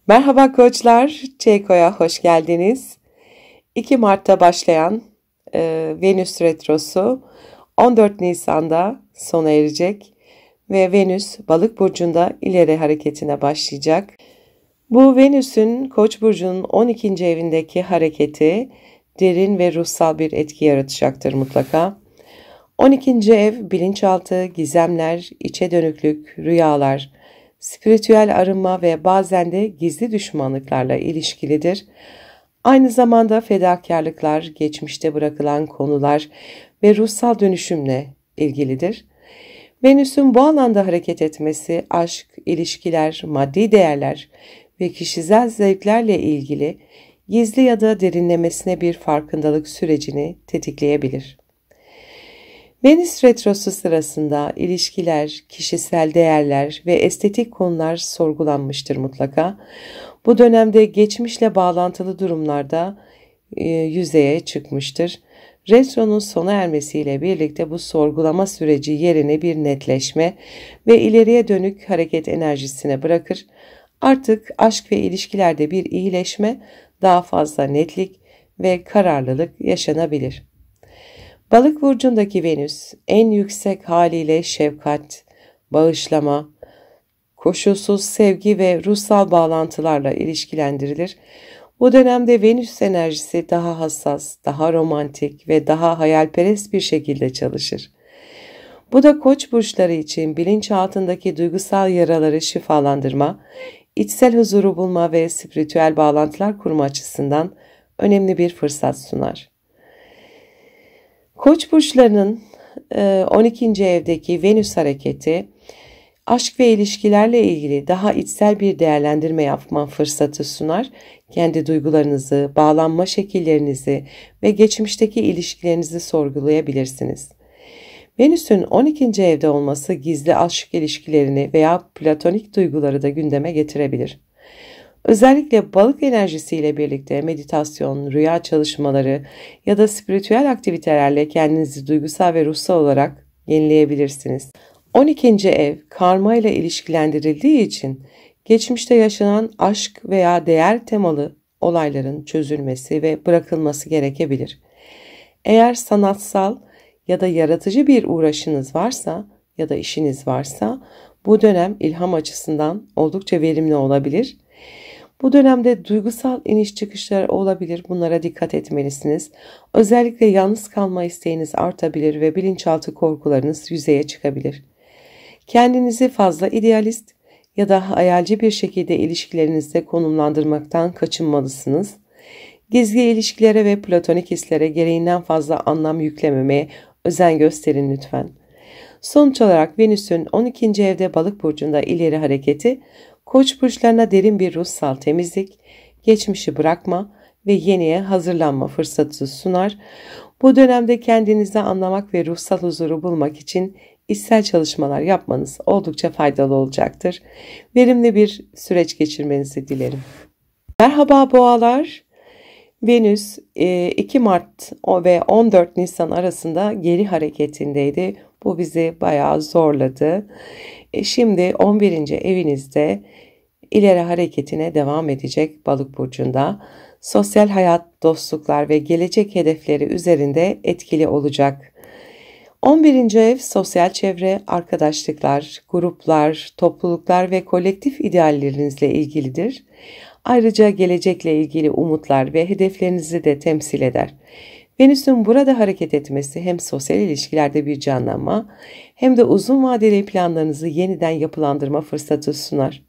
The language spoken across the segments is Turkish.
Merhaba koçlar, Çeyko'ya hoş geldiniz. 2 Mart'ta başlayan Venüs Retrosu 14 Nisan'da sona erecek ve Venüs Balık burcunda ileri hareketine başlayacak. Bu Venüs'ün Koç burcunun 12. evindeki hareketi derin ve ruhsal bir etki yaratacaktır mutlaka. 12. ev bilinçaltı, gizemler, içe dönüklük, rüyalar, spiritüel arınma ve bazen de gizli düşmanlıklarla ilişkilidir. Aynı zamanda fedakarlıklar, geçmişte bırakılan konular ve ruhsal dönüşümle ilgilidir. Venüs'ün bu alanda hareket etmesi aşk, ilişkiler, maddi değerler ve kişisel zevklerle ilgili gizli ya da derinlemesine bir farkındalık sürecini tetikleyebilir. Venüs retrosu sırasında ilişkiler, kişisel değerler ve estetik konular sorgulanmıştır mutlaka. Bu dönemde geçmişle bağlantılı durumlarda yüzeye çıkmıştır. Retronun sona ermesiyle birlikte bu sorgulama süreci yerine bir netleşme ve ileriye dönük hareket enerjisine bırakır. Artık aşk ve ilişkilerde bir iyileşme, daha fazla netlik ve kararlılık yaşanabilir. Balık burcundaki Venüs en yüksek haliyle şefkat, bağışlama, koşulsuz sevgi ve ruhsal bağlantılarla ilişkilendirilir. Bu dönemde Venüs enerjisi daha hassas, daha romantik ve daha hayalperest bir şekilde çalışır. Bu da Koç burçları için bilinçaltındaki duygusal yaraları şifalandırma, içsel huzuru bulma ve spiritüel bağlantılar kurma açısından önemli bir fırsat sunar. Koç burçlarının 12. evdeki Venüs hareketi, aşk ve ilişkilerle ilgili daha içsel bir değerlendirme yapma fırsatı sunar. Kendi duygularınızı, bağlanma şekillerinizi ve geçmişteki ilişkilerinizi sorgulayabilirsiniz. Venüs'ün 12. evde olması gizli aşk ilişkilerini veya platonik duyguları da gündeme getirebilir. Özellikle balık enerjisiyle birlikte meditasyon, rüya çalışmaları ya da spiritüel aktivitelerle kendinizi duygusal ve ruhsal olarak yenileyebilirsiniz. 12. ev karma ile ilişkilendirildiği için geçmişte yaşanan aşk veya değer temalı olayların çözülmesi ve bırakılması gerekebilir. Eğer sanatsal ya da yaratıcı bir uğraşınız varsa ya da işiniz varsa bu dönem ilham açısından oldukça verimli olabilir. Bu dönemde duygusal iniş çıkışlar olabilir. Bunlara dikkat etmelisiniz. Özellikle yalnız kalma isteğiniz artabilir ve bilinçaltı korkularınız yüzeye çıkabilir. Kendinizi fazla idealist ya da hayalci bir şekilde ilişkilerinizde konumlandırmaktan kaçınmalısınız. Gizli ilişkilere ve platonik hislere gereğinden fazla anlam yüklememeye özen gösterin lütfen. Sonuç olarak Venüs'ün 12. evde Balık burcunda ileri hareketi, Koç burçlarına derin bir ruhsal temizlik, geçmişi bırakma ve yeniye hazırlanma fırsatı sunar. Bu dönemde kendinizi anlamak ve ruhsal huzuru bulmak için içsel çalışmalar yapmanız oldukça faydalı olacaktır. Verimli bir süreç geçirmenizi dilerim. Merhaba boğalar. Venüs 2 Mart ve 14 Nisan arasında geri hareketindeydi. Bu bizi bayağı zorladı. Şimdi 11. evinizde ileri hareketine devam edecek Balık burcunda. Sosyal hayat, dostluklar ve gelecek hedefleri üzerinde etkili olacak. 11. ev sosyal çevre, arkadaşlıklar, gruplar, topluluklar ve kolektif ideallerinizle ilgilidir. Ayrıca gelecekle ilgili umutlar ve hedeflerinizi de temsil eder. Venüs'ün burada hareket etmesi hem sosyal ilişkilerde bir canlanma hem de uzun vadeli planlarınızı yeniden yapılandırma fırsatı sunar.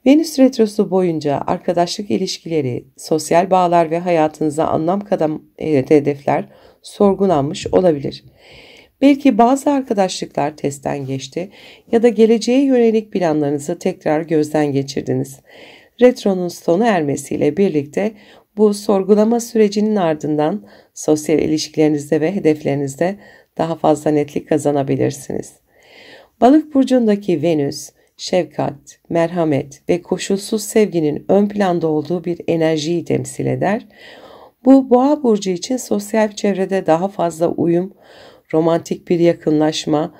Venüs retrosu boyunca arkadaşlık ilişkileri, sosyal bağlar ve hayatınıza anlam katan hedefler sorgulanmış olabilir. Belki bazı arkadaşlıklar testten geçti ya da geleceğe yönelik planlarınızı tekrar gözden geçirdiniz. Retronun sona ermesiyle birlikte bu sorgulama sürecinin ardından sosyal ilişkilerinizde ve hedeflerinizde daha fazla netlik kazanabilirsiniz. Balık burcundaki Venüs, şefkat, merhamet ve koşulsuz sevginin ön planda olduğu bir enerjiyi temsil eder. Bu Boğa burcu için sosyal çevrede daha fazla uyum, romantik bir yakınlaşma,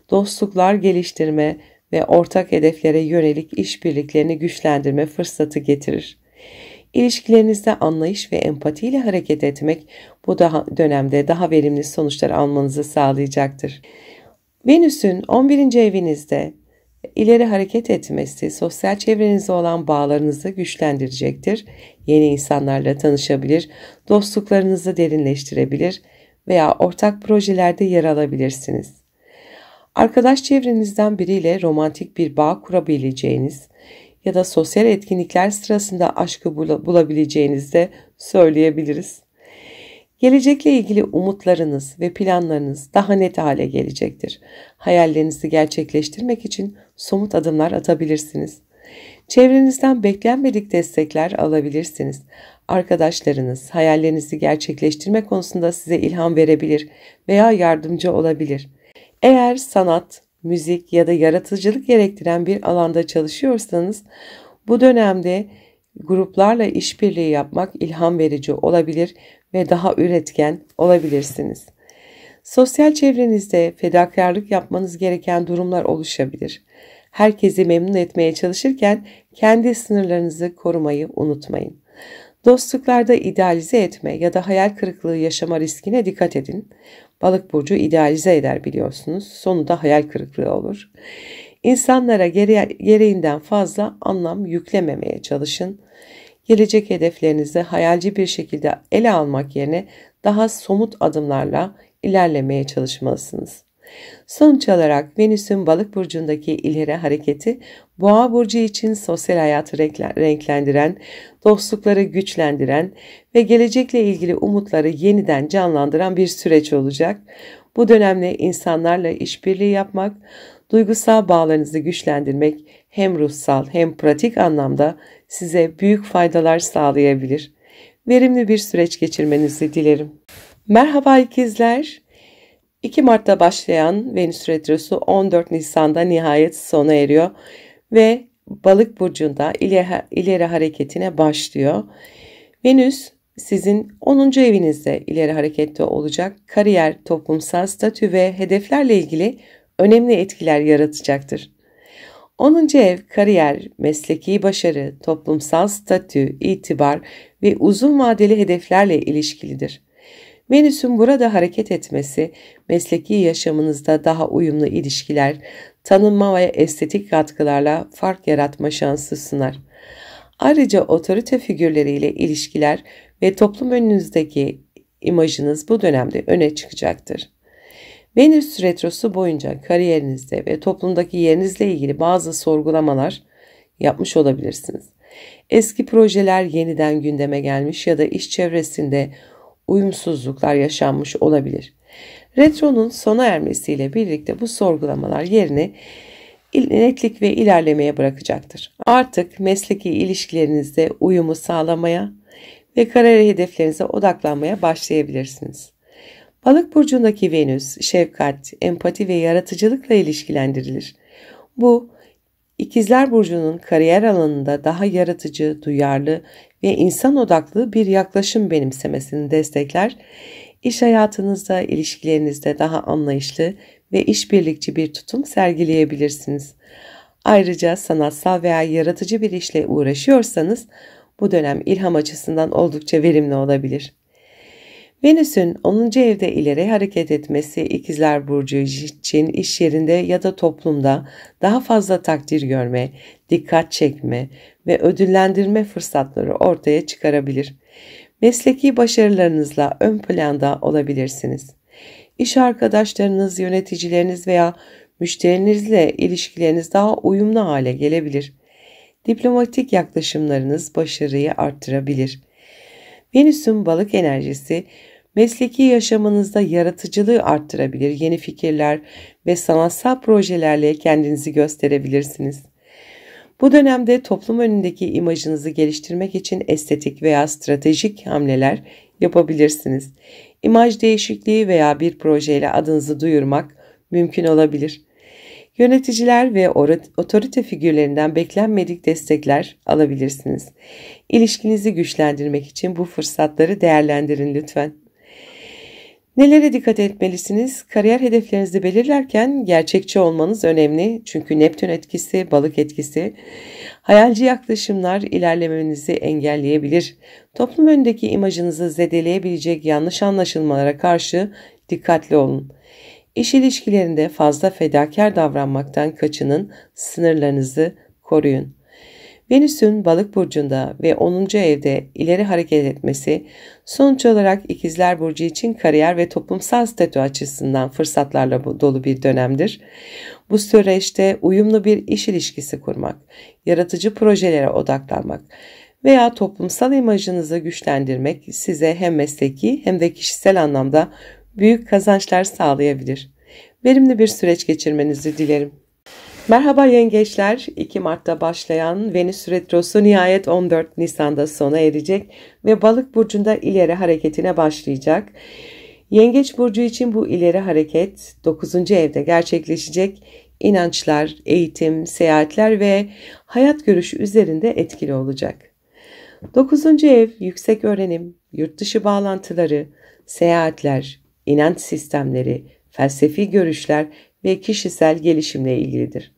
dostluklar geliştirme ve ortak hedeflere yönelik işbirliklerini güçlendirme fırsatı getirir. İlişkilerinizde anlayış ve empatiyle hareket etmek bu dönemde daha verimli sonuçlar almanızı sağlayacaktır. Venüs'ün 11. evinizde ileri hareket etmesi sosyal çevrenizle olan bağlarınızı güçlendirecektir. Yeni insanlarla tanışabilir, dostluklarınızı derinleştirebilir veya ortak projelerde yer alabilirsiniz. Arkadaş çevrenizden biriyle romantik bir bağ kurabileceğiniz ya da sosyal etkinlikler sırasında aşkı bulabileceğinizi de söyleyebiliriz. Gelecekle ilgili umutlarınız ve planlarınız daha net hale gelecektir. Hayallerinizi gerçekleştirmek için somut adımlar atabilirsiniz. Çevrenizden beklenmedik destekler alabilirsiniz. Arkadaşlarınız hayallerinizi gerçekleştirme konusunda size ilham verebilir veya yardımcı olabilir. Eğer sanat, müzik ya da yaratıcılık gerektiren bir alanda çalışıyorsanız bu dönemde gruplarla işbirliği yapmak ilham verici olabilir ve daha üretken olabilirsiniz. Sosyal çevrenizde fedakarlık yapmanız gereken durumlar oluşabilir. Herkesi memnun etmeye çalışırken kendi sınırlarınızı korumayı unutmayın. Dostluklarda idealize etme ya da hayal kırıklığı yaşama riskine dikkat edin. Balık burcu idealize eder biliyorsunuz. Sonu da hayal kırıklığı olur. İnsanlara gereğinden fazla anlam yüklememeye çalışın. Gelecek hedeflerinizi hayalci bir şekilde ele almak yerine daha somut adımlarla ilerlemeye çalışmalısınız. Sonuç olarak Venüs'ün Balık burcundaki ileri hareketi Boğa burcu için sosyal hayatı renklendiren, dostlukları güçlendiren ve gelecekle ilgili umutları yeniden canlandıran bir süreç olacak. Bu dönemde insanlarla işbirliği yapmak, duygusal bağlarınızı güçlendirmek hem ruhsal hem pratik anlamda size büyük faydalar sağlayabilir. Verimli bir süreç geçirmenizi dilerim. Merhaba ikizler. 2 Mart'ta başlayan Venüs Retrosu 14 Nisan'da nihayet sona eriyor ve Balık burcunda ileri hareketine başlıyor. Venüs sizin 10. evinizde ileri harekette olacak. Kariyer, toplumsal statü ve hedeflerle ilgili önemli etkiler yaratacaktır. 10. ev kariyer, mesleki başarı, toplumsal statü, itibar ve uzun vadeli hedeflerle ilişkilidir. Venüs'ün burada hareket etmesi, mesleki yaşamınızda daha uyumlu ilişkiler, tanınma ve estetik katkılarla fark yaratma şansı sunar. Ayrıca otorite figürleriyle ilişkiler ve toplum önünüzdeki imajınız bu dönemde öne çıkacaktır. Venüs retrosu boyunca kariyerinizde ve toplumdaki yerinizle ilgili bazı sorgulamalar yapmış olabilirsiniz. Eski projeler yeniden gündeme gelmiş ya da iş çevresinde uyumsuzluklar yaşanmış olabilir. Retronun sona ermesiyle birlikte bu sorgulamalar yerini netlik ve ilerlemeye bırakacaktır. Artık mesleki ilişkilerinizde uyumu sağlamaya ve kariyer hedeflerinize odaklanmaya başlayabilirsiniz. Balık burcundaki Venüs, şefkat, empati ve yaratıcılıkla ilişkilendirilir. Bu, İkizler burcunun kariyer alanında daha yaratıcı, duyarlı ve insan odaklı bir yaklaşım benimsemesini destekler. İş hayatınızda, ilişkilerinizde daha anlayışlı ve işbirlikçi bir tutum sergileyebilirsiniz. Ayrıca sanatsal veya yaratıcı bir işle uğraşıyorsanız bu dönem ilham açısından oldukça verimli olabilir. Venüs'ün 10. evde ileri hareket etmesi İkizler burcu için iş yerinde ya da toplumda daha fazla takdir görme, dikkat çekme ve ödüllendirme fırsatları ortaya çıkarabilir. Mesleki başarılarınızla ön planda olabilirsiniz. İş arkadaşlarınız, yöneticileriniz veya müşterinizle ilişkileriniz daha uyumlu hale gelebilir. Diplomatik yaklaşımlarınız başarıyı arttırabilir. Venüs'ün balık enerjisi mesleki yaşamınızda yaratıcılığı arttırabilir, yeni fikirler ve sanatsal projelerle kendinizi gösterebilirsiniz. Bu dönemde toplum önündeki imajınızı geliştirmek için estetik veya stratejik hamleler yapabilirsiniz. İmaj değişikliği veya bir projeyle adınızı duyurmak mümkün olabilir. Yöneticiler ve otorite figürlerinden beklenmedik destekler alabilirsiniz. İlişkinizi güçlendirmek için bu fırsatları değerlendirin lütfen. Nelere dikkat etmelisiniz? Kariyer hedeflerinizi belirlerken gerçekçi olmanız önemli. Çünkü Neptün etkisi, balık etkisi, hayalci yaklaşımlar ilerlemenizi engelleyebilir. Toplum önündeki imajınızı zedeleyebilecek yanlış anlaşılmalara karşı dikkatli olun. İş ilişkilerinde fazla fedakar davranmaktan kaçının, sınırlarınızı koruyun. Venüs'ün Balık burcunda ve 10. evde ileri hareket etmesi sonuç olarak İkizler Burcu için kariyer ve toplumsal statü açısından fırsatlarla dolu bir dönemdir. Bu süreçte uyumlu bir iş ilişkisi kurmak, yaratıcı projelere odaklanmak veya toplumsal imajınızı güçlendirmek size hem mesleki hem de kişisel anlamda büyük kazançlar sağlayabilir. Verimli bir süreç geçirmenizi dilerim. Merhaba yengeçler, 2 Mart'ta başlayan Venüs Retrosu nihayet 14 Nisan'da sona erecek ve Balık burcunda ileri hareketine başlayacak. Yengeç burcu için bu ileri hareket 9. evde gerçekleşecek. İnançlar, eğitim, seyahatler ve hayat görüşü üzerinde etkili olacak. 9. ev yüksek öğrenim, yurt dışı bağlantıları, seyahatler, inanç sistemleri, felsefi görüşler ve kişisel gelişimle ilgilidir.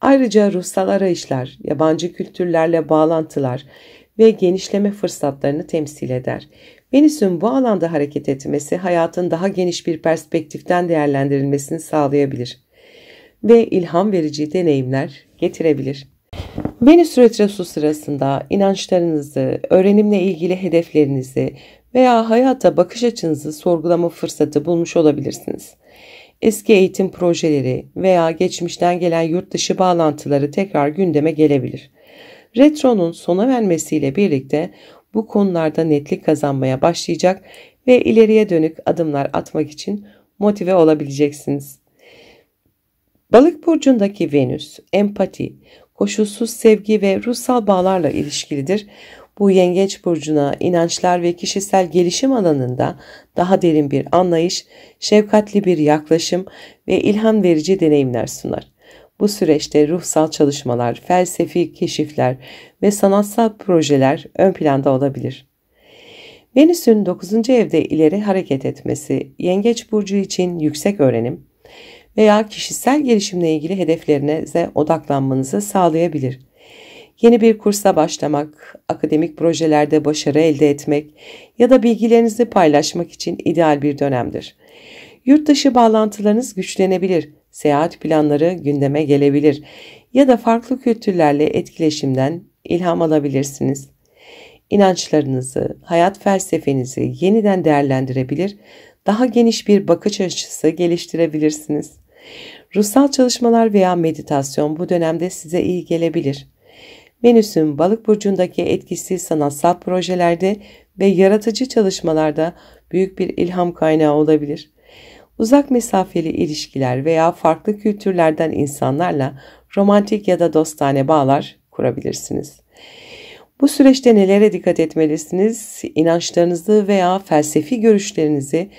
Ayrıca ruhsal arayışlar, yabancı kültürlerle bağlantılar ve genişleme fırsatlarını temsil eder. Venüs'ün bu alanda hareket etmesi hayatın daha geniş bir perspektiften değerlendirilmesini sağlayabilir ve ilham verici deneyimler getirebilir. Venüs retrosu sırasında inançlarınızı, öğrenimle ilgili hedeflerinizi veya hayata bakış açınızı sorgulama fırsatı bulmuş olabilirsiniz. Eski eğitim projeleri veya geçmişten gelen yurt dışı bağlantıları tekrar gündeme gelebilir. Retronun sona vermesiyle birlikte bu konularda netlik kazanmaya başlayacak ve ileriye dönük adımlar atmak için motive olabileceksiniz. Balık burcundaki Venüs, empati, koşulsuz sevgi ve ruhsal bağlarla ilişkilidir. Bu yengeç burcuna inançlar ve kişisel gelişim alanında daha derin bir anlayış, şefkatli bir yaklaşım ve ilham verici deneyimler sunar. Bu süreçte ruhsal çalışmalar, felsefi keşifler ve sanatsal projeler ön planda olabilir. Venüs'ün 9. evde ileri hareket etmesi, yengeç burcu için yüksek öğrenim veya kişisel gelişimle ilgili hedeflerinize odaklanmanızı sağlayabilir. Yeni bir kursa başlamak, akademik projelerde başarı elde etmek ya da bilgilerinizi paylaşmak için ideal bir dönemdir. Yurt dışı bağlantılarınız güçlenebilir, seyahat planları gündeme gelebilir ya da farklı kültürlerle etkileşimden ilham alabilirsiniz. İnançlarınızı, hayat felsefenizi yeniden değerlendirebilir, daha geniş bir bakış açısı geliştirebilirsiniz. Ruhsal çalışmalar veya meditasyon bu dönemde size iyi gelebilir. Venüs'ün Balık burcundaki etkisi sanatsal projelerde ve yaratıcı çalışmalarda büyük bir ilham kaynağı olabilir. Uzak mesafeli ilişkiler veya farklı kültürlerden insanlarla romantik ya da dostane bağlar kurabilirsiniz. Bu süreçte nelere dikkat etmelisiniz? İnançlarınızı veya felsefi görüşlerinizi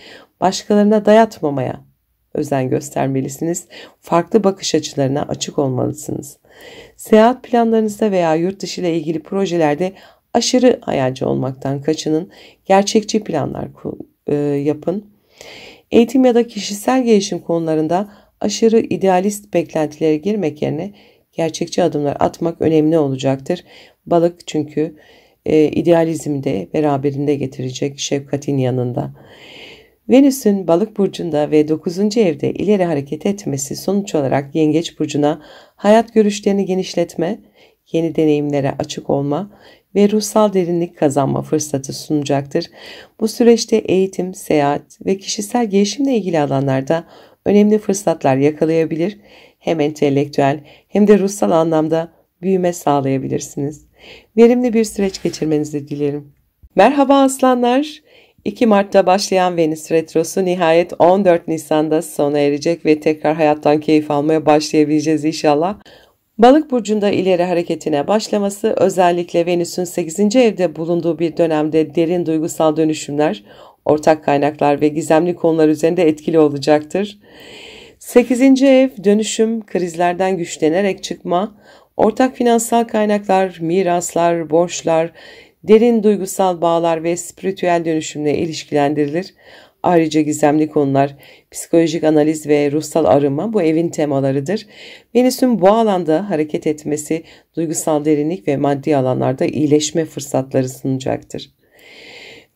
başkalarına dayatmamaya özen göstermelisiniz. Farklı bakış açılarına açık olmalısınız. Seyahat planlarınızda veya yurt dışı ile ilgili projelerde aşırı hayalci olmaktan kaçının. Gerçekçi planlar yapın. Eğitim ya da kişisel gelişim konularında aşırı idealist beklentilere girmek yerine gerçekçi adımlar atmak önemli olacaktır. Balık çünkü idealizmi de beraberinde getirecek şefkatin yanında. Venüs'ün Balık burcunda ve 9. evde ileri hareket etmesi sonuç olarak Yengeç burcuna hayat görüşlerini genişletme, yeni deneyimlere açık olma ve ruhsal derinlik kazanma fırsatı sunacaktır. Bu süreçte eğitim, seyahat ve kişisel gelişimle ilgili alanlarda önemli fırsatlar yakalayabilir, hem entelektüel hem de ruhsal anlamda büyüme sağlayabilirsiniz. Verimli bir süreç geçirmenizi dilerim. Merhaba aslanlar. 2 Mart'ta başlayan Venüs Retrosu nihayet 14 Nisan'da sona erecek ve tekrar hayattan keyif almaya başlayabileceğiz inşallah. Balık burcunda ileri hareketine başlaması özellikle Venüs'ün 8. evde bulunduğu bir dönemde derin duygusal dönüşümler, ortak kaynaklar ve gizemli konular üzerinde etkili olacaktır. 8. ev dönüşüm, krizlerden güçlenerek çıkma, ortak finansal kaynaklar, miraslar, borçlar, derin duygusal bağlar ve spiritüel dönüşümle ilişkilendirilir. Ayrıca gizemli konular, psikolojik analiz ve ruhsal arınma bu evin temalarıdır. Venüs'ün bu alanda hareket etmesi duygusal derinlik ve maddi alanlarda iyileşme fırsatları sunacaktır.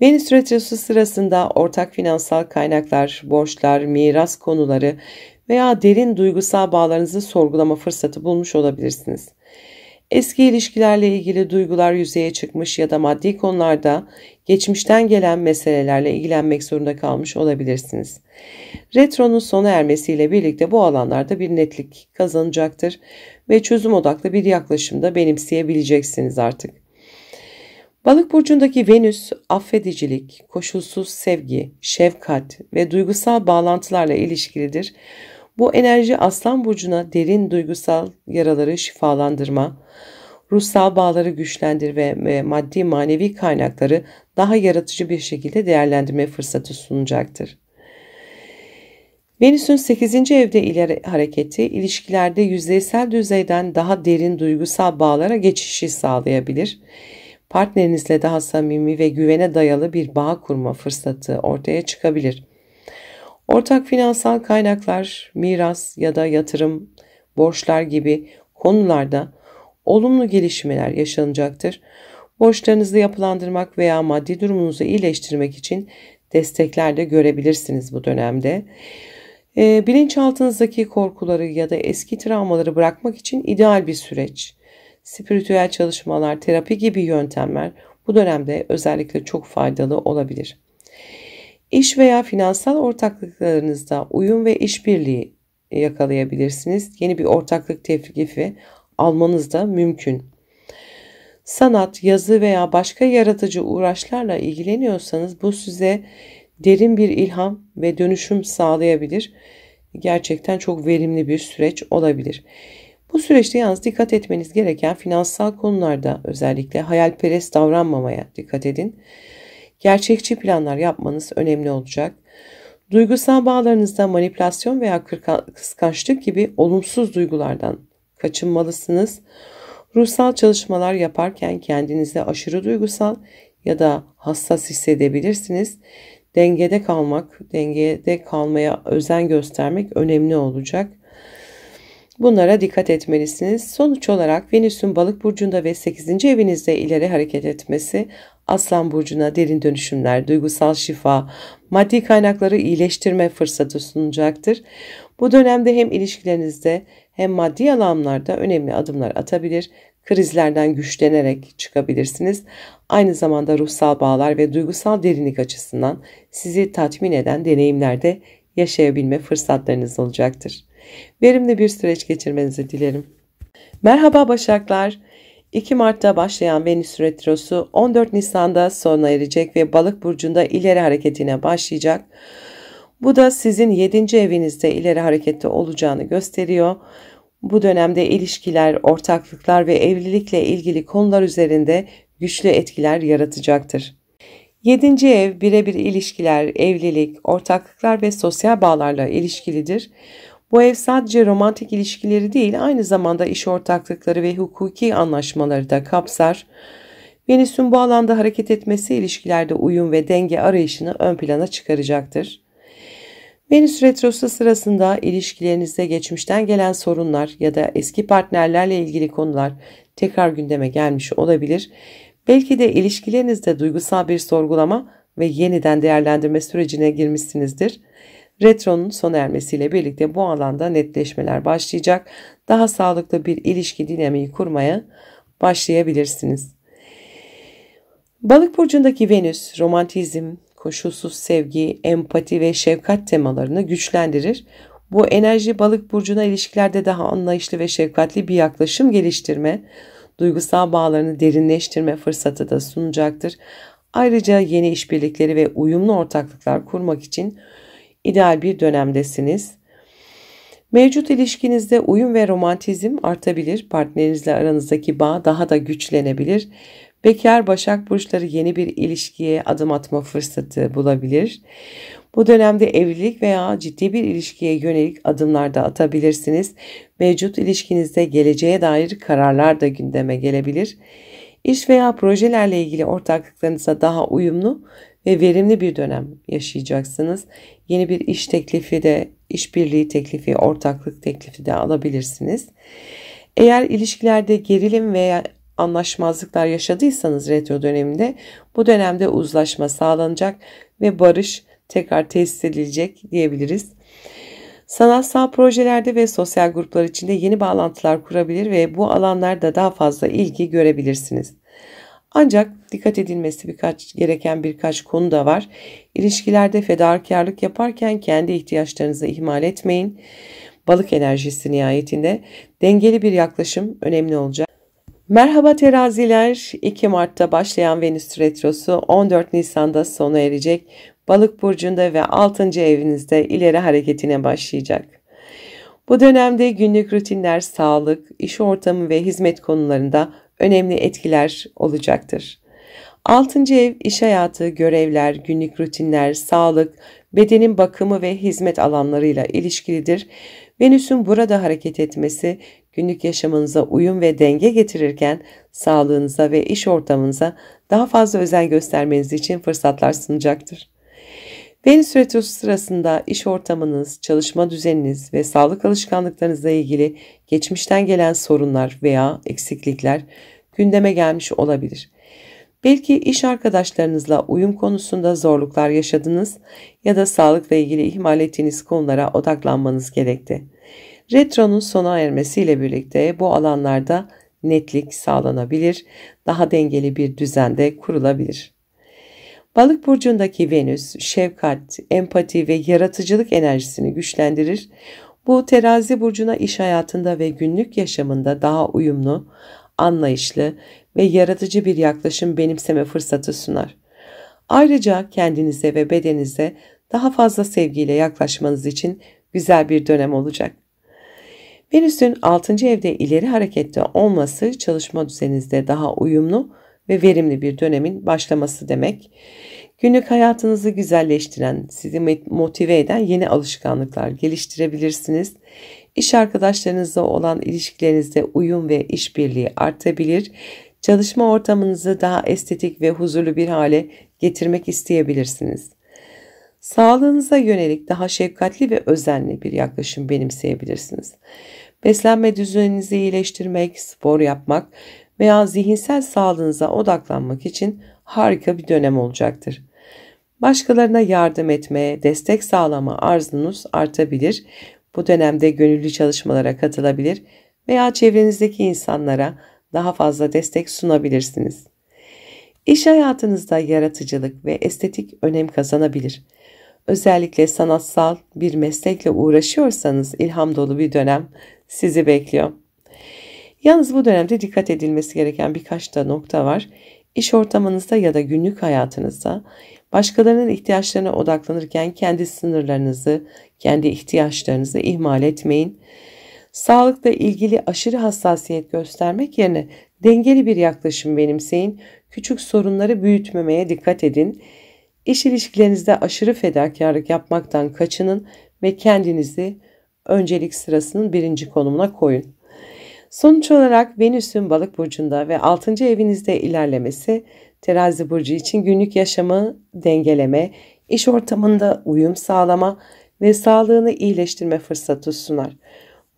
Venüs retrosu sırasında ortak finansal kaynaklar, borçlar, miras konuları veya derin duygusal bağlarınızı sorgulama fırsatı bulmuş olabilirsiniz. Eski ilişkilerle ilgili duygular yüzeye çıkmış ya da maddi konularda geçmişten gelen meselelerle ilgilenmek zorunda kalmış olabilirsiniz. Retronun sona ermesiyle birlikte bu alanlarda bir netlik kazanacaktır ve çözüm odaklı bir yaklaşımda benimseyebileceksiniz artık. Balık burcundaki Venüs, affedicilik, koşulsuz sevgi, şefkat ve duygusal bağlantılarla ilişkilidir. Bu enerji Aslan burcuna derin duygusal yaraları şifalandırma, ruhsal bağları güçlendirme ve maddi manevi kaynakları daha yaratıcı bir şekilde değerlendirme fırsatı sunacaktır. Venüs'ün 8. evde ileri hareketi ilişkilerde yüzeysel düzeyden daha derin duygusal bağlara geçişi sağlayabilir. Partnerinizle daha samimi ve güvene dayalı bir bağ kurma fırsatı ortaya çıkabilir. Ortak finansal kaynaklar, miras ya da yatırım, borçlar gibi konularda olumlu gelişmeler yaşanacaktır. Borçlarınızı yapılandırmak veya maddi durumunuzu iyileştirmek için destekler de görebilirsiniz bu dönemde. Bilinçaltınızdaki korkuları ya da eski travmaları bırakmak için ideal bir süreç. Spiritüel çalışmalar, terapi gibi yöntemler bu dönemde özellikle çok faydalı olabilir. İş veya finansal ortaklıklarınızda uyum ve işbirliği yakalayabilirsiniz. Yeni bir ortaklık teklifi almanız da mümkün. Sanat, yazı veya başka yaratıcı uğraşlarla ilgileniyorsanız bu size derin bir ilham ve dönüşüm sağlayabilir. Gerçekten çok verimli bir süreç olabilir. Bu süreçte yalnız dikkat etmeniz gereken finansal konularda özellikle hayalperest davranmamaya dikkat edin. Gerçekçi planlar yapmanız önemli olacak. Duygusal bağlarınızda manipülasyon veya kıskançlık gibi olumsuz duygulardan kaçınmalısınız. Ruhsal çalışmalar yaparken kendinizi aşırı duygusal ya da hassas hissedebilirsiniz. Dengede kalmaya özen göstermek önemli olacak. Bunlara dikkat etmelisiniz. Sonuç olarak Venüs'ün Balık burcunda ve 8. evinizde ileri hareket etmesi Aslan burcuna derin dönüşümler, duygusal şifa, maddi kaynakları iyileştirme fırsatı sunacaktır. Bu dönemde hem ilişkilerinizde hem maddi alanlarda önemli adımlar atabilir, krizlerden güçlenerek çıkabilirsiniz. Aynı zamanda ruhsal bağlar ve duygusal derinlik açısından sizi tatmin eden deneyimlerde yaşayabilme fırsatlarınız olacaktır. Verimli bir süreç geçirmenizi dilerim. Merhaba Başaklar. 2 Mart'ta başlayan Venüs Retrosu 14 Nisan'da sona erecek ve Balık burcunda ileri hareketine başlayacak. Bu da sizin 7. evinizde ileri harekette olacağını gösteriyor. Bu dönemde ilişkiler, ortaklıklar ve evlilikle ilgili konular üzerinde güçlü etkiler yaratacaktır. 7. ev birebir ilişkiler, evlilik, ortaklıklar ve sosyal bağlarla ilişkilidir. Bu ev sadece romantik ilişkileri değil, aynı zamanda iş ortaklıkları ve hukuki anlaşmaları da kapsar. Venüs'ün bu alanda hareket etmesi ilişkilerde uyum ve denge arayışını ön plana çıkaracaktır. Venüs retrosu sırasında ilişkilerinizde geçmişten gelen sorunlar ya da eski partnerlerle ilgili konular tekrar gündeme gelmiş olabilir. Belki de ilişkilerinizde duygusal bir sorgulama ve yeniden değerlendirme sürecine girmişsinizdir. Retronun sona ermesiyle birlikte bu alanda netleşmeler başlayacak. Daha sağlıklı bir ilişki dinamiği kurmaya başlayabilirsiniz. Balık burcundaki Venüs, romantizm, koşulsuz sevgi, empati ve şefkat temalarını güçlendirir. Bu enerji Balık burcuna ilişkilerde daha anlayışlı ve şefkatli bir yaklaşım geliştirme, duygusal bağlarını derinleştirme fırsatı da sunacaktır. Ayrıca yeni işbirlikleri ve uyumlu ortaklıklar kurmak için ideal bir dönemdesiniz. Mevcut ilişkinizde uyum ve romantizm artabilir. Partnerinizle aranızdaki bağ daha da güçlenebilir. Bekar Başak burçları yeni bir ilişkiye adım atma fırsatı bulabilir. Bu dönemde evlilik veya ciddi bir ilişkiye yönelik adımlar da atabilirsiniz. Mevcut ilişkinizde geleceğe dair kararlar da gündeme gelebilir. İş veya projelerle ilgili ortaklıklarınıza daha uyumlu ve verimli bir dönem yaşayacaksınız. Yeni bir iş teklifi de, işbirliği teklifi, ortaklık teklifi de alabilirsiniz. Eğer ilişkilerde gerilim veya anlaşmazlıklar yaşadıysanız retro döneminde, bu dönemde uzlaşma sağlanacak ve barış tekrar tesis edilecek diyebiliriz. Sanatsal projelerde ve sosyal gruplar içinde yeni bağlantılar kurabilir ve bu alanlarda daha fazla ilgi görebilirsiniz. Ancak dikkat edilmesi gereken birkaç konu da var. İlişkilerde fedakarlık yaparken kendi ihtiyaçlarınızı ihmal etmeyin. Balık enerjisi nihayetinde dengeli bir yaklaşım önemli olacak. Merhaba teraziler, 2 Mart'ta başlayan Venüs Retrosu 14 Nisan'da sona erecek. Balık burcunda ve 6. evinizde ileri hareketine başlayacak. Bu dönemde günlük rutinler, sağlık, iş ortamı ve hizmet konularında önemli etkiler olacaktır. 6. ev iş hayatı, görevler, günlük rutinler, sağlık, bedenin bakımı ve hizmet alanlarıyla ilişkilidir. Venüs'ün burada hareket etmesi günlük yaşamınıza uyum ve denge getirirken sağlığınıza ve iş ortamınıza daha fazla özen göstermeniz için fırsatlar sunacaktır. Venüs retrosu sırasında iş ortamınız, çalışma düzeniniz ve sağlık alışkanlıklarınızla ilgili geçmişten gelen sorunlar veya eksiklikler gündeme gelmiş olabilir. Belki iş arkadaşlarınızla uyum konusunda zorluklar yaşadınız ya da sağlıkla ilgili ihmal ettiğiniz konulara odaklanmanız gerekti. Retronun sona ermesiyle birlikte bu alanlarda netlik sağlanabilir, daha dengeli bir düzende kurulabilir. Balık burcundaki Venüs, şefkat, empati ve yaratıcılık enerjisini güçlendirir. Bu terazi burcuna iş hayatında ve günlük yaşamında daha uyumlu, anlayışlı ve yaratıcı bir yaklaşım benimseme fırsatı sunar. Ayrıca kendinize ve bedeninize daha fazla sevgiyle yaklaşmanız için güzel bir dönem olacak. Venüs'ün 6. evde ileri harekette olması çalışma düzeninizde daha uyumlu ve verimli bir dönemin başlaması demek. Günlük hayatınızı güzelleştiren, sizi motive eden yeni alışkanlıklar geliştirebilirsiniz. İş arkadaşlarınızla olan ilişkilerinizde uyum ve işbirliği artabilir. Çalışma ortamınızı daha estetik ve huzurlu bir hale getirmek isteyebilirsiniz. Sağlığınıza yönelik daha şefkatli ve özenli bir yaklaşım benimseyebilirsiniz. Beslenme düzeninizi iyileştirmek, spor yapmak veya zihinsel sağlığınıza odaklanmak için harika bir dönem olacaktır. Başkalarına yardım etmeye, destek sağlama arzunuz artabilir. Bu dönemde gönüllü çalışmalara katılabilir veya çevrenizdeki insanlara daha fazla destek sunabilirsiniz. İş hayatınızda yaratıcılık ve estetik önem kazanabilir. Özellikle sanatsal bir meslekle uğraşıyorsanız ilham dolu bir dönem sizi bekliyor. Yalnız bu dönemde dikkat edilmesi gereken birkaç da nokta var. İş ortamınızda ya da günlük hayatınızda başkalarının ihtiyaçlarına odaklanırken kendi sınırlarınızı, kendi ihtiyaçlarınızı ihmal etmeyin. Sağlıkla ilgili aşırı hassasiyet göstermek yerine dengeli bir yaklaşım benimseyin. Küçük sorunları büyütmemeye dikkat edin. İş ilişkilerinizde aşırı fedakarlık yapmaktan kaçının ve kendinizi öncelik sırasının 1. konumuna koyun. Sonuç olarak Venüs'ün Balık burcunda ve 6. evinizde ilerlemesi Terazi burcu için günlük yaşamı dengeleme, iş ortamında uyum sağlama ve sağlığını iyileştirme fırsatı sunar.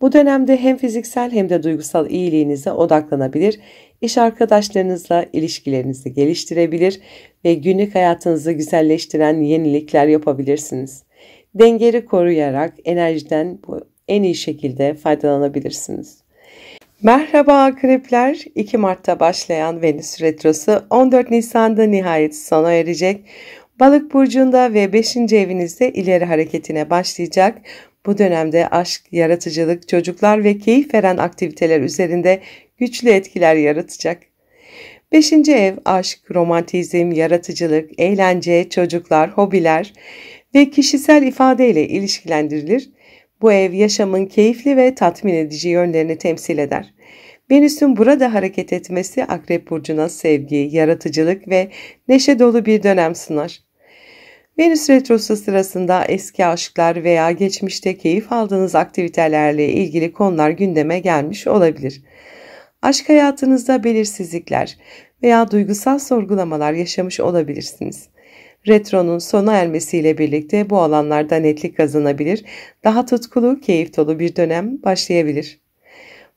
Bu dönemde hem fiziksel hem de duygusal iyiliğinize odaklanabilir, iş arkadaşlarınızla ilişkilerinizi geliştirebilir ve günlük hayatınızı güzelleştiren yenilikler yapabilirsiniz. Dengeli koruyarak enerjiden en iyi şekilde faydalanabilirsiniz. Merhaba akrepler, 2 Mart'ta başlayan Venüs Retrosu 14 Nisan'da nihayet sona erecek. Balık burcunda ve 5. evinizde ileri hareketine başlayacak. Bu dönemde aşk, yaratıcılık, çocuklar ve keyif veren aktiviteler üzerinde güçlü etkiler yaratacak. 5. ev aşk, romantizm, yaratıcılık, eğlence, çocuklar, hobiler ve kişisel ifade ile ilişkilendirilir. Bu ev yaşamın keyifli ve tatmin edici yönlerini temsil eder. Venüs'ün burada hareket etmesi Akrep burcuna sevgi, yaratıcılık ve neşe dolu bir dönem sunar. Venüs retrosu sırasında eski aşklar veya geçmişte keyif aldığınız aktivitelerle ilgili konular gündeme gelmiş olabilir. Aşk hayatınızda belirsizlikler veya duygusal sorgulamalar yaşamış olabilirsiniz. Retronun sona ermesiyle birlikte bu alanlarda netlik kazanabilir, daha tutkulu, keyif dolu bir dönem başlayabilir.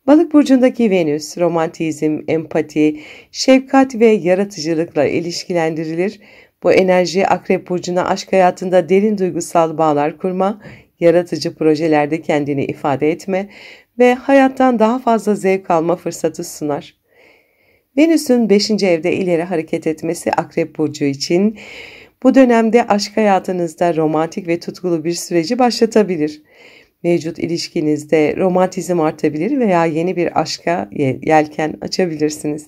Balık burcundaki Venüs, romantizm, empati, şefkat ve yaratıcılıkla ilişkilendirilir. Bu enerji Akrep burcuna aşk hayatında derin duygusal bağlar kurma, yaratıcı projelerde kendini ifade etme ve hayattan daha fazla zevk alma fırsatı sunar. Venüs'ün 5. evde ileri hareket etmesi Akrep burcu için bu dönemde aşk hayatınızda romantik ve tutkulu bir süreci başlatabilir. Mevcut ilişkinizde romantizm artabilir veya yeni bir aşka yelken açabilirsiniz.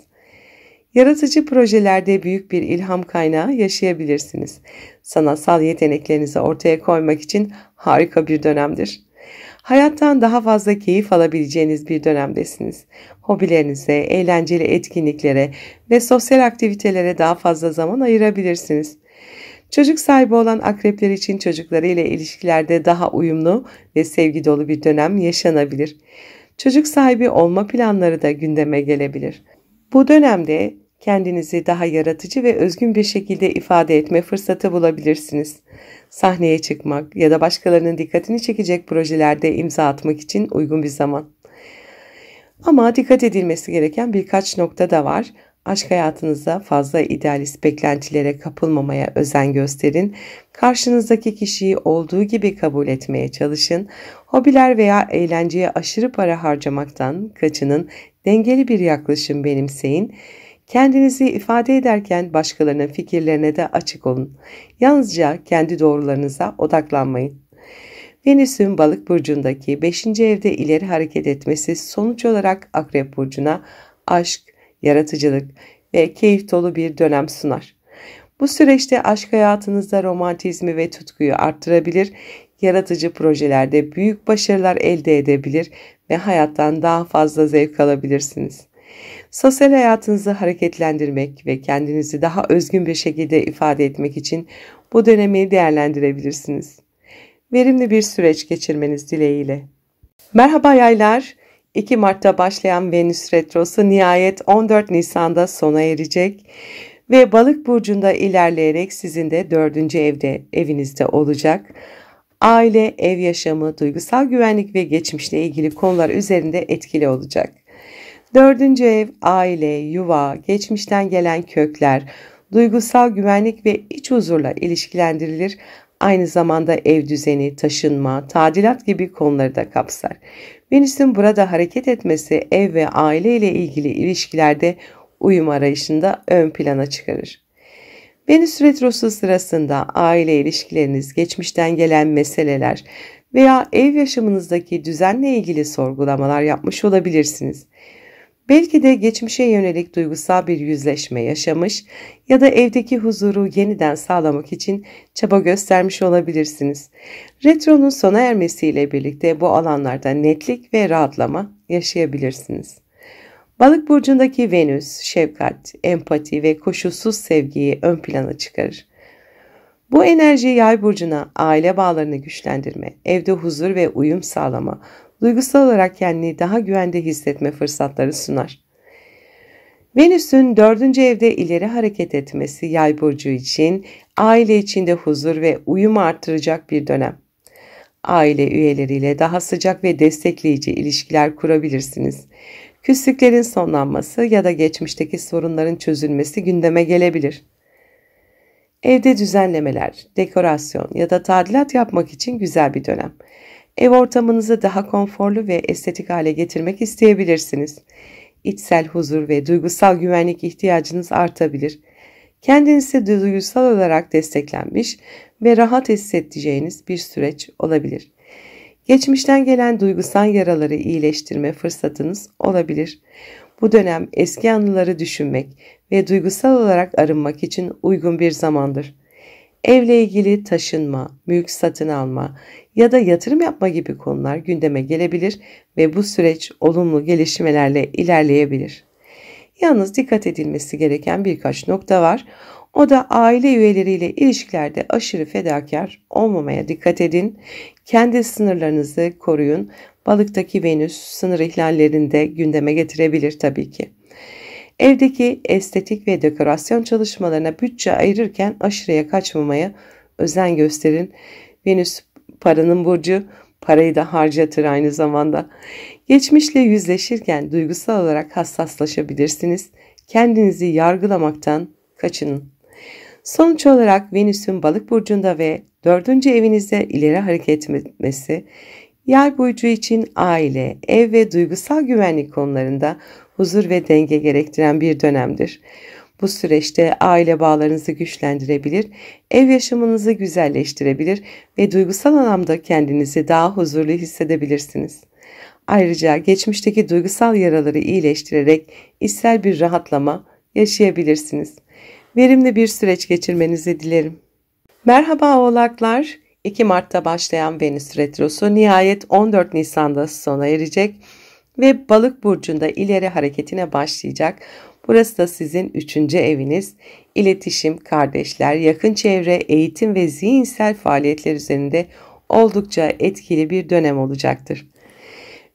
Yaratıcı projelerde büyük bir ilham kaynağı yaşayabilirsiniz. Sanatsal yeteneklerinizi ortaya koymak için harika bir dönemdir. Hayattan daha fazla keyif alabileceğiniz bir dönemdesiniz. Hobilerinize, eğlenceli etkinliklere ve sosyal aktivitelere daha fazla zaman ayırabilirsiniz. Çocuk sahibi olan akrepler için çocuklarıyla ilişkilerde daha uyumlu ve sevgi dolu bir dönem yaşanabilir. Çocuk sahibi olma planları da gündeme gelebilir. Bu dönemde kendinizi daha yaratıcı ve özgün bir şekilde ifade etme fırsatı bulabilirsiniz. Sahneye çıkmak ya da başkalarının dikkatini çekecek projelerde imza atmak için uygun bir zaman. Ama dikkat edilmesi gereken birkaç nokta da var. Aşk hayatınızda fazla idealist beklentilere kapılmamaya özen gösterin. Karşınızdaki kişiyi olduğu gibi kabul etmeye çalışın. Hobiler veya eğlenceye aşırı para harcamaktan kaçının. Dengeli bir yaklaşım benimseyin. Kendinizi ifade ederken başkalarının fikirlerine de açık olun. Yalnızca kendi doğrularınıza odaklanmayın. Venüs'ün Balık burcundaki 5. evde ileri hareket etmesi sonuç olarak Akrep burcuna aşk, yaratıcılık ve keyif dolu bir dönem sunar. Bu süreçte aşk hayatınızda romantizmi ve tutkuyu arttırabilir, yaratıcı projelerde büyük başarılar elde edebilir ve hayattan daha fazla zevk alabilirsiniz. Sosyal hayatınızı hareketlendirmek ve kendinizi daha özgün bir şekilde ifade etmek için bu dönemi değerlendirebilirsiniz. Verimli bir süreç geçirmeniz dileğiyle. Merhaba yaylar. 2 Mart'ta başlayan Venüs Retrosu nihayet 14 Nisan'da sona erecek ve Balık burcunda ilerleyerek sizin de 4. evinizde olacak. Aile, ev yaşamı, duygusal güvenlik ve geçmişle ilgili konular üzerinde etkili olacak. 4. ev, aile, yuva, geçmişten gelen kökler, duygusal güvenlik ve iç huzurla ilişkilendirilir. Aynı zamanda ev düzeni, taşınma, tadilat gibi konuları da kapsar. Venüs'ün burada hareket etmesi ev ve aile ile ilgili ilişkilerde uyum arayışında ön plana çıkarır. Venüs retrosu sırasında aile ilişkileriniz, geçmişten gelen meseleler veya ev yaşamınızdaki düzenle ilgili sorgulamalar yapmış olabilirsiniz. Belki de geçmişe yönelik duygusal bir yüzleşme yaşamış ya da evdeki huzuru yeniden sağlamak için çaba göstermiş olabilirsiniz. Retronun sona ermesiyle birlikte bu alanlarda netlik ve rahatlama yaşayabilirsiniz. Balık burcundaki Venüs, şefkat, empati ve koşulsuz sevgiyi ön plana çıkarır. Bu enerji Yay burcuna aile bağlarını güçlendirme, evde huzur ve uyum sağlama, duygusal olarak kendini daha güvende hissetme fırsatları sunar. Venüs'ün 4. evde ileri hareket etmesi Yay burcu için aile içinde huzur ve uyumu artıracak bir dönem. Aile üyeleriyle daha sıcak ve destekleyici ilişkiler kurabilirsiniz. Küslüklerin sonlanması ya da geçmişteki sorunların çözülmesi gündeme gelebilir. Evde düzenlemeler, dekorasyon ya da tadilat yapmak için güzel bir dönem. Ev ortamınızı daha konforlu ve estetik hale getirmek isteyebilirsiniz. İçsel huzur ve duygusal güvenlik ihtiyacınız artabilir. Kendinizi duygusal olarak desteklenmiş ve rahat hissedeceğiniz bir süreç olabilir. Geçmişten gelen duygusal yaraları iyileştirme fırsatınız olabilir. Bu dönem eski anıları düşünmek ve duygusal olarak arınmak için uygun bir zamandır. Evle ilgili taşınma, mülk satın alma ya da yatırım yapma gibi konular gündeme gelebilir ve bu süreç olumlu gelişmelerle ilerleyebilir. Yalnız dikkat edilmesi gereken birkaç nokta var. O da aile üyeleriyle ilişkilerde aşırı fedakar olmamaya dikkat edin. Kendi sınırlarınızı koruyun. Balıktaki Venüs sınır ihlallerini de gündeme getirebilir tabii ki. Evdeki estetik ve dekorasyon çalışmalarına bütçe ayırırken aşırıya kaçmamaya özen gösterin. Venüs paranın burcu, parayı da harcatır aynı zamanda. Geçmişle yüzleşirken duygusal olarak hassaslaşabilirsiniz. Kendinizi yargılamaktan kaçının. Sonuç olarak Venüs'ün Balık burcunda ve 4. evinizde ileri hareket etmesi, yay burcu için aile, ev ve duygusal güvenlik konularında huzur ve denge gerektiren bir dönemdir. Bu süreçte aile bağlarınızı güçlendirebilir, ev yaşamınızı güzelleştirebilir ve duygusal anlamda kendinizi daha huzurlu hissedebilirsiniz. Ayrıca geçmişteki duygusal yaraları iyileştirerek içsel bir rahatlama yaşayabilirsiniz. Verimli bir süreç geçirmenizi dilerim. Merhaba Oğlaklar. 2 Mart'ta başlayan Venüs Retrosu nihayet 14 Nisan'da sona erecek ve Balık burcunda ileri hareketine başlayacak. Burası da sizin 3. eviniz. İletişim, kardeşler, yakın çevre, eğitim ve zihinsel faaliyetler üzerinde oldukça etkili bir dönem olacaktır.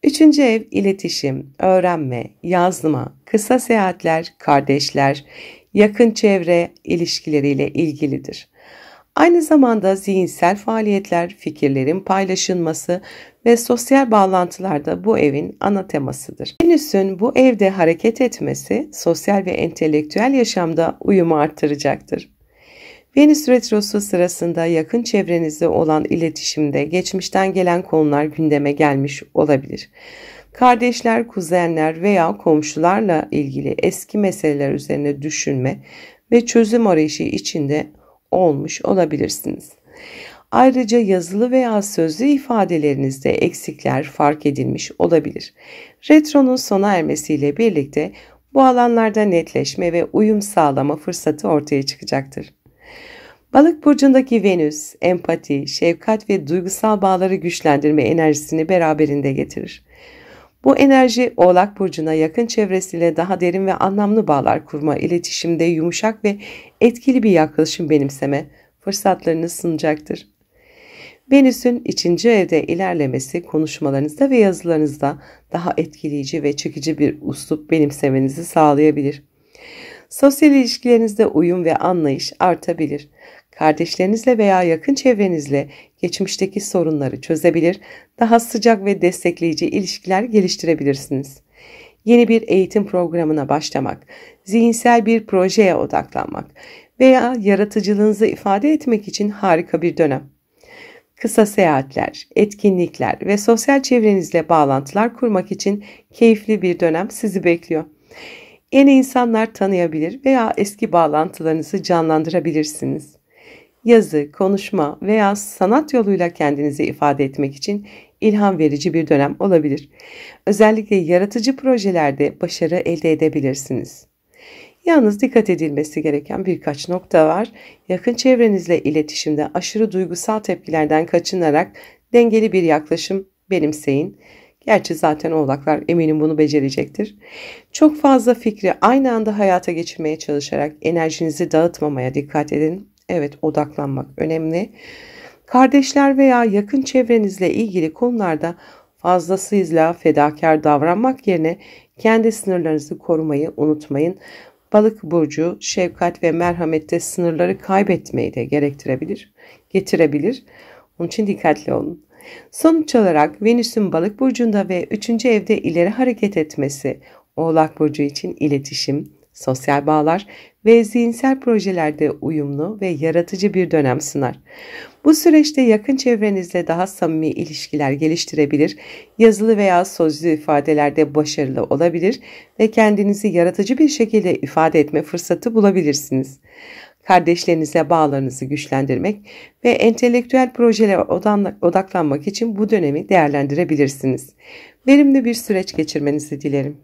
3. ev iletişim, öğrenme, yazma, kısa seyahatler, kardeşler, yakın çevre ilişkileriyle ilgilidir. Aynı zamanda zihinsel faaliyetler, fikirlerin paylaşılması ve sosyal bağlantılarda bu evin ana temasıdır. Venüs'ün bu evde hareket etmesi sosyal ve entelektüel yaşamda uyumu arttıracaktır. Venüs retrosu sırasında yakın çevrenizde olan iletişimde geçmişten gelen konular gündeme gelmiş olabilir. Kardeşler, kuzenler veya komşularla ilgili eski meseleler üzerine düşünme ve çözüm arayışı içinde olmuş olabilirsiniz. Ayrıca yazılı veya sözlü ifadelerinizde eksikler fark edilmiş olabilir. Retronun sona ermesiyle birlikte bu alanlarda netleşme ve uyum sağlama fırsatı ortaya çıkacaktır. Balık burcundaki Venüs, empati, şefkat ve duygusal bağları güçlendirme enerjisini beraberinde getirir. Bu enerji Oğlak burcuna yakın çevresiyle daha derin ve anlamlı bağlar kurma, iletişimde yumuşak ve etkili bir yaklaşım benimseme fırsatlarını sunacaktır. Venüs'ün 3. evde ilerlemesi konuşmalarınızda ve yazılarınızda daha etkileyici ve çekici bir üslup benimsemenizi sağlayabilir. Sosyal ilişkilerinizde uyum ve anlayış artabilir. Kardeşlerinizle veya yakın çevrenizle geçmişteki sorunları çözebilir, daha sıcak ve destekleyici ilişkiler geliştirebilirsiniz. Yeni bir eğitim programına başlamak, zihinsel bir projeye odaklanmak veya yaratıcılığınızı ifade etmek için harika bir dönem. Kısa seyahatler, etkinlikler ve sosyal çevrenizle bağlantılar kurmak için keyifli bir dönem sizi bekliyor. Yeni insanlar tanıyabilir veya eski bağlantılarınızı canlandırabilirsiniz. Yazı, konuşma veya sanat yoluyla kendinizi ifade etmek için ilham verici bir dönem olabilir. Özellikle yaratıcı projelerde başarı elde edebilirsiniz. Yalnız dikkat edilmesi gereken birkaç nokta var. Yakın çevrenizle iletişimde aşırı duygusal tepkilerden kaçınarak dengeli bir yaklaşım benimseyin. Gerçi zaten Oğlaklar eminim bunu becerecektir. Çok fazla fikri aynı anda hayata geçirmeye çalışarak enerjinizi dağıtmamaya dikkat edin. Evet, odaklanmak önemli. Kardeşler veya yakın çevrenizle ilgili konularda fazlasıyla fedakar davranmak yerine kendi sınırlarınızı korumayı unutmayın. Balık burcu şefkat ve merhamette sınırları kaybetmeyi de getirebilir. Onun için dikkatli olun. Sonuç olarak Venüs'ün Balık burcunda ve 3. evde ileri hareket etmesi Oğlak burcu için iletişim, sosyal bağlar ve zihinsel projelerde uyumlu ve yaratıcı bir dönem sunar. Bu süreçte yakın çevrenizle daha samimi ilişkiler geliştirebilir, yazılı veya sözlü ifadelerde başarılı olabilir ve kendinizi yaratıcı bir şekilde ifade etme fırsatı bulabilirsiniz. Kardeşlerinize bağlarınızı güçlendirmek ve entelektüel projelere odaklanmak için bu dönemi değerlendirebilirsiniz. Verimli bir süreç geçirmenizi dilerim.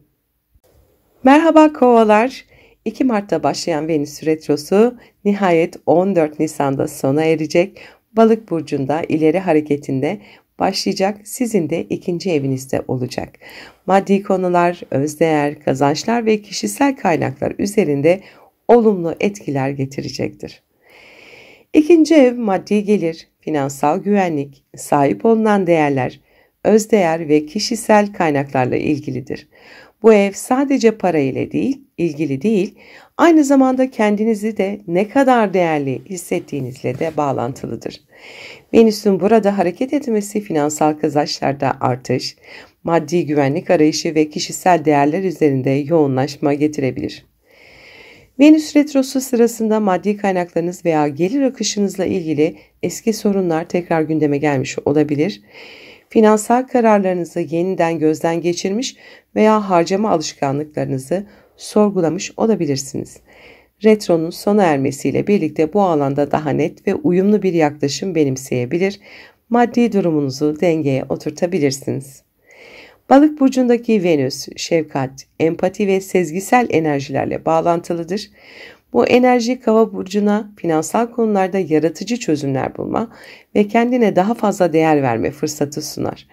Merhaba Kovalar. 2 Mart'ta başlayan Venüs retrosu nihayet 14 Nisan'da sona erecek. Balık burcunda ileri hareketinde başlayacak, sizin de 2. evinizde olacak. Maddi konular, özdeğer, kazançlar ve kişisel kaynaklar üzerinde olumlu etkiler getirecektir. 2. ev maddi gelir, finansal güvenlik, sahip olunan değerler, özdeğer ve kişisel kaynaklarla ilgilidir. Bu ev sadece para ile değil, ilgili değil, aynı zamanda kendinizi de ne kadar değerli hissettiğinizle de bağlantılıdır. Venüs'ün burada hareket etmesi finansal kazançlarda artış, maddi güvenlik arayışı ve kişisel değerler üzerinde yoğunlaşma getirebilir. Venüs retrosu sırasında maddi kaynaklarınız veya gelir akışınızla ilgili eski sorunlar tekrar gündeme gelmiş olabilir. Finansal kararlarınızı yeniden gözden geçirmiş veya harcama alışkanlıklarınızı sorgulamış olabilirsiniz. Retronun sona ermesiyle birlikte bu alanda daha net ve uyumlu bir yaklaşım benimseyebilir, maddi durumunuzu dengeye oturtabilirsiniz. Balık burcundaki Venüs, şefkat, empati ve sezgisel enerjilerle bağlantılıdır. Bu enerji Kova burcuna finansal konularda yaratıcı çözümler bulma ve kendine daha fazla değer verme fırsatı sunar.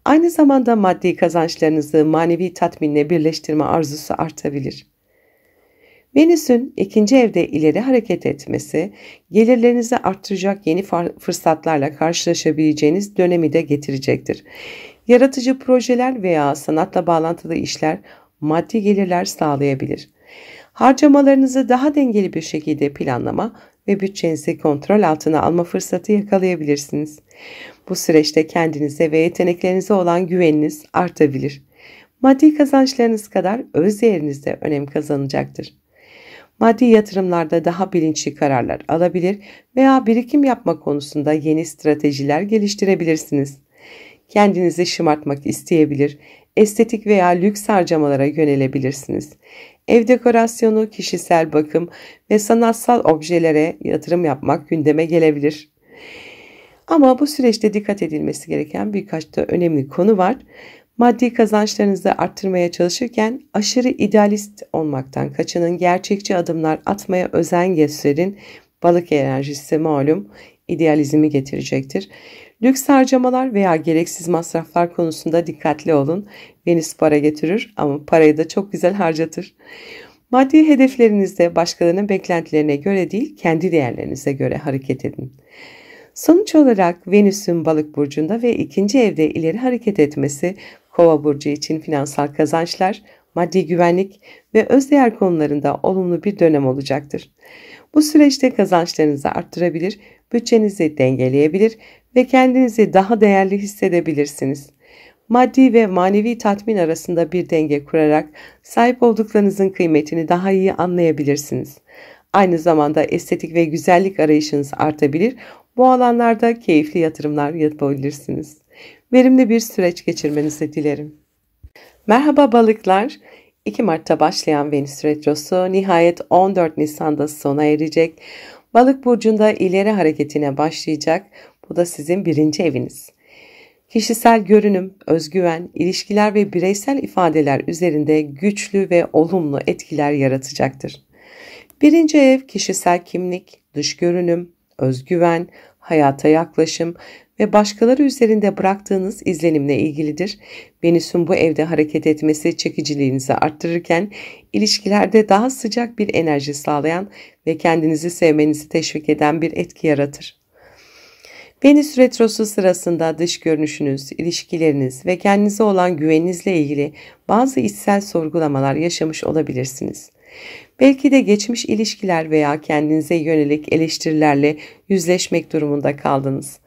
Aynı zamanda maddi kazançlarınızı manevi tatminle birleştirme arzusu artabilir. Venüs'ün ikinci evde ileri hareket etmesi, gelirlerinizi arttıracak yeni fırsatlarla karşılaşabileceğiniz dönemi de getirecektir. Yaratıcı projeler veya sanatla bağlantılı işler maddi gelirler sağlayabilir. Harcamalarınızı daha dengeli bir şekilde planlama ve bütçenizi kontrol altına alma fırsatı yakalayabilirsiniz. Bu süreçte kendinize ve yeteneklerinize olan güveniniz artabilir. Maddi kazançlarınız kadar öz değeriniz de önem kazanacaktır. Maddi yatırımlarda daha bilinçli kararlar alabilir veya birikim yapma konusunda yeni stratejiler geliştirebilirsiniz. Kendinizi şımartmak isteyebilir, estetik veya lüks harcamalara yönelebilirsiniz. Ev dekorasyonu, kişisel bakım ve sanatsal objelere yatırım yapmak gündeme gelebilir. Ama bu süreçte dikkat edilmesi gereken birkaç da önemli konu var. Maddi kazançlarınızı arttırmaya çalışırken aşırı idealist olmaktan kaçının, gerçekçi adımlar atmaya özen gösterin. Balık enerjisi malum idealizmi getirecektir. Lüks harcamalar veya gereksiz masraflar konusunda dikkatli olun. Venüs para getirir ama parayı da çok güzel harcatır. Maddi hedeflerinizde başkalarının beklentilerine göre değil, kendi değerlerinize göre hareket edin. Sonuç olarak Venüs'ün Balık burcunda ve ikinci evde ileri hareket etmesi Kova burcu için finansal kazançlar, maddi güvenlik ve özdeğer konularında olumlu bir dönem olacaktır. Bu süreçte kazançlarınızı arttırabilir, bütçenizi dengeleyebilir ve kendinizi daha değerli hissedebilirsiniz. Maddi ve manevi tatmin arasında bir denge kurarak sahip olduklarınızın kıymetini daha iyi anlayabilirsiniz. Aynı zamanda estetik ve güzellik arayışınız artabilir, bu alanlarda keyifli yatırımlar yapabilirsiniz. Verimli bir süreç geçirmenizi dilerim. Merhaba balıklar. 2 Mart'ta başlayan Venüs retrosu nihayet 14 Nisan'da sona erecek. Balık burcunda ileri hareketine başlayacak. Bu da sizin 1. eviniz. Kişisel görünüm, özgüven, ilişkiler ve bireysel ifadeler üzerinde güçlü ve olumlu etkiler yaratacaktır. 1. ev kişisel kimlik, dış görünüm, özgüven, hayata yaklaşım ve başkaları üzerinde bıraktığınız izlenimle ilgilidir. Venüs'ün bu evde hareket etmesi çekiciliğinizi arttırırken ilişkilerde daha sıcak bir enerji sağlayan ve kendinizi sevmenizi teşvik eden bir etki yaratır. Venüs retrosu sırasında dış görünüşünüz, ilişkileriniz ve kendinize olan güveninizle ilgili bazı içsel sorgulamalar yaşamış olabilirsiniz. Belki de geçmiş ilişkiler veya kendinize yönelik eleştirilerle yüzleşmek durumunda kaldınız.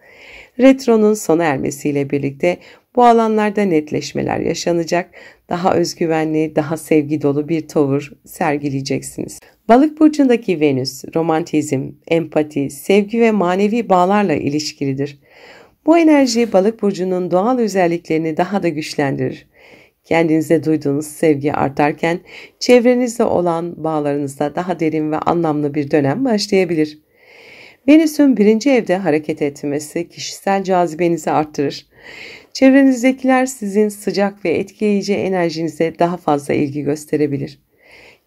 Retronun sona ermesiyle birlikte bu alanlarda netleşmeler yaşanacak, daha özgüvenli, daha sevgi dolu bir tavır sergileyeceksiniz. Balık burcundaki Venüs, romantizm, empati, sevgi ve manevi bağlarla ilişkilidir. Bu enerji Balık burcunun doğal özelliklerini daha da güçlendirir. Kendinize duyduğunuz sevgi artarken çevrenizde olan bağlarınızda daha derin ve anlamlı bir dönem başlayabilir. Venüs'ün 1. evde hareket etmesi kişisel cazibenizi arttırır. Çevrenizdekiler sizin sıcak ve etkileyici enerjinize daha fazla ilgi gösterebilir.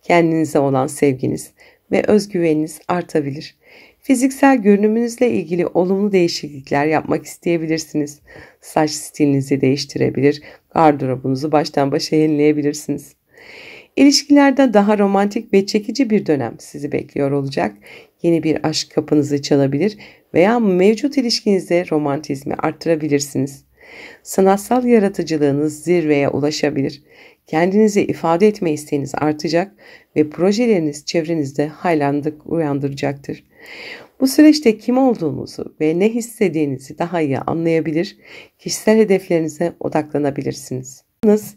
Kendinize olan sevginiz ve özgüveniniz artabilir. Fiziksel görünümünüzle ilgili olumlu değişiklikler yapmak isteyebilirsiniz. Saç stilinizi değiştirebilir, gardırobunuzu baştan başa yenileyebilirsiniz. İlişkilerde daha romantik ve çekici bir dönem sizi bekliyor olacak. Yeni bir aşk kapınızı çalabilir veya mevcut ilişkinizde romantizmi arttırabilirsiniz. Sanatsal yaratıcılığınız zirveye ulaşabilir. Kendinizi ifade etme isteğiniz artacak ve projeleriniz çevrenizde hayranlık uyandıracaktır. Bu süreçte kim olduğunuzu ve ne hissettiğinizi daha iyi anlayabilir, kişisel hedeflerinize odaklanabilirsiniz. Yalnız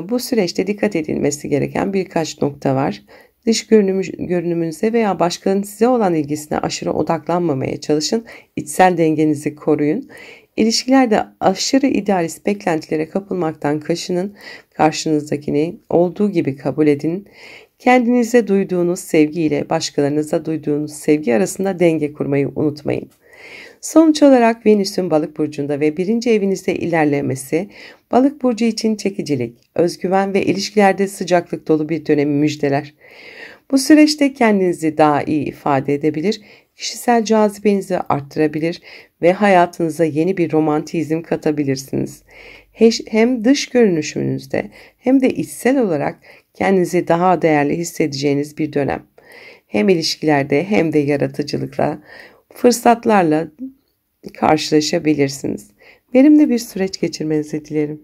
bu süreçte dikkat edilmesi gereken birkaç nokta var. Dış görünümünüze veya başkalarının size olan ilgisine aşırı odaklanmamaya çalışın. İçsel dengenizi koruyun. İlişkilerde aşırı idealist beklentilere kapılmaktan kaçının. Karşınızdakini olduğu gibi kabul edin. Kendinize duyduğunuz sevgi ile başkalarınıza duyduğunuz sevgi arasında denge kurmayı unutmayın. Sonuç olarak Venüs'ün Balık burcunda ve 1. evinizde ilerlemesi, Balık burcu için çekicilik, özgüven ve ilişkilerde sıcaklık dolu bir dönemi müjdeler. Bu süreçte kendinizi daha iyi ifade edebilir, kişisel cazibenizi arttırabilir ve hayatınıza yeni bir romantizm katabilirsiniz. Hem dış görünüşünüzde hem de içsel olarak kendinizi daha değerli hissedeceğiniz bir dönem. Hem ilişkilerde hem de yaratıcılıkla, fırsatlarla karşılaşabilirsiniz. Verimli bir süreç geçirmenizi dilerim.